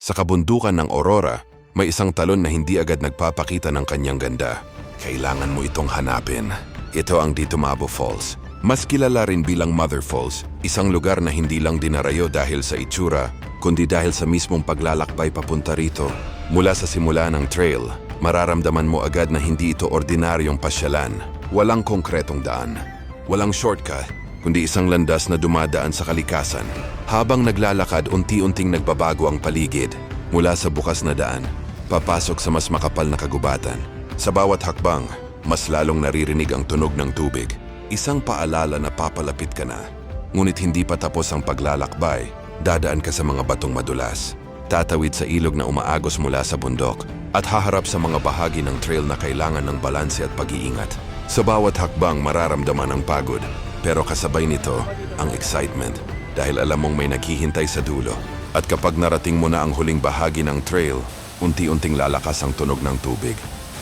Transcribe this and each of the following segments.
Sa kabundukan ng Aurora, may isang talon na hindi agad nagpapakita ng kanyang ganda. Kailangan mo itong hanapin. Ito ang Ditumabo Falls. Mas kilala rin bilang Mother Falls, isang lugar na hindi lang dinarayo dahil sa itsura, kundi dahil sa mismong paglalakbay papunta rito. Mula sa simula ng trail, mararamdaman mo agad na hindi ito ordinaryong pasyalan. Walang konkretong daan. Walang shortcut, kundi isang landas na dumadaan sa kalikasan. Habang naglalakad, unti-unting nagbabago ang paligid. Mula sa bukas na daan, papasok sa mas makapal na kagubatan. Sa bawat hakbang, mas lalong naririnig ang tunog ng tubig. Isang paalala na papalapit ka na. Ngunit hindi pa tapos ang paglalakbay, dadaan ka sa mga batong madulas. Tatawid sa ilog na umaagos mula sa bundok at haharap sa mga bahagi ng trail na kailangan ng balanse at pag-iingat. Sa bawat hakbang mararamdaman ang pagod, pero kasabay nito ang excitement dahil alam mong may naghihintay sa dulo. At kapag narating mo na ang huling bahagi ng trail, unti-unting lalakas ang tunog ng tubig.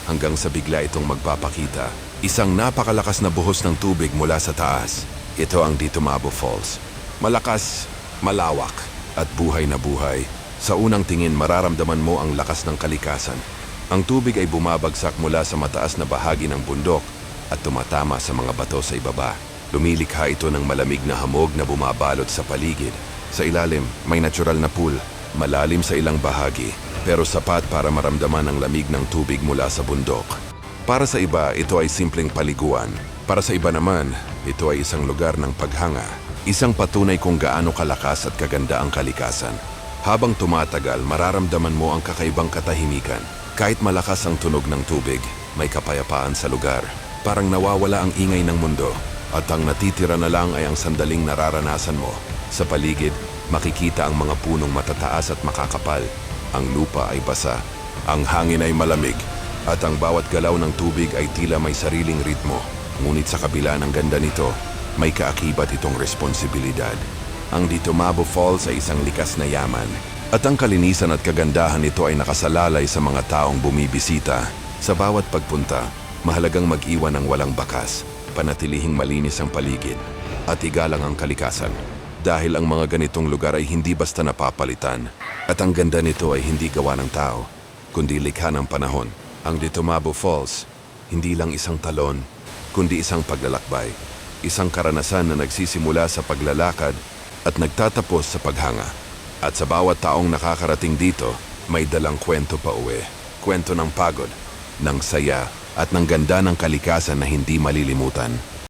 Hanggang sa bigla itong magpapakita. Isang napakalakas na buhos ng tubig mula sa taas. Ito ang Ditumabo Falls. Malakas, malawak, at buhay na buhay. Sa unang tingin mararamdaman mo ang lakas ng kalikasan. Ang tubig ay bumabagsak mula sa mataas na bahagi ng bundok at tumatama sa mga bato sa ibaba. Lumilikha ito ng malamig na hamog na bumabalot sa paligid. Sa ilalim, may natural na pool, malalim sa ilang bahagi, pero sapat para maramdaman ang lamig ng tubig mula sa bundok. Para sa iba, ito ay simpleng paliguan. Para sa iba naman, ito ay isang lugar ng paghanga. Isang patunay kung gaano kalakas at kaganda ang kalikasan. Habang tumatagal, mararamdaman mo ang kakaibang katahimikan. Kahit malakas ang tunog ng tubig, may kapayapaan sa lugar. Parang nawawala ang ingay ng mundo. At ang natitira na lang ay ang sandaling nararanasan mo. Sa paligid, makikita ang mga punong matataas at makakapal. Ang lupa ay basa, ang hangin ay malamig, at ang bawat galaw ng tubig ay tila may sariling ritmo. Ngunit sa kabila ng ganda nito, may kaakibat itong responsibilidad. Ang Ditumabo Falls ay isang likas na yaman, at ang kalinisan at kagandahan nito ay nakasalalay sa mga taong bumibisita. Sa bawat pagpunta, mahalagang mag-iwan ng walang bakas, panatilihing malinis ang paligid, at igalang ang kalikasan. Dahil ang mga ganitong lugar ay hindi basta napapalitan, at ang ganda nito ay hindi gawa ng tao, kundi likha ng panahon. Ang Ditumabo Falls, hindi lang isang talon, kundi isang paglalakbay. Isang karanasan na nagsisimula sa paglalakad at nagtatapos sa paghanga. At sa bawat taong nakakarating dito, may dalang kwento pa uwi. Kwento ng pagod, ng saya, at ng ganda ng kalikasan na hindi malilimutan.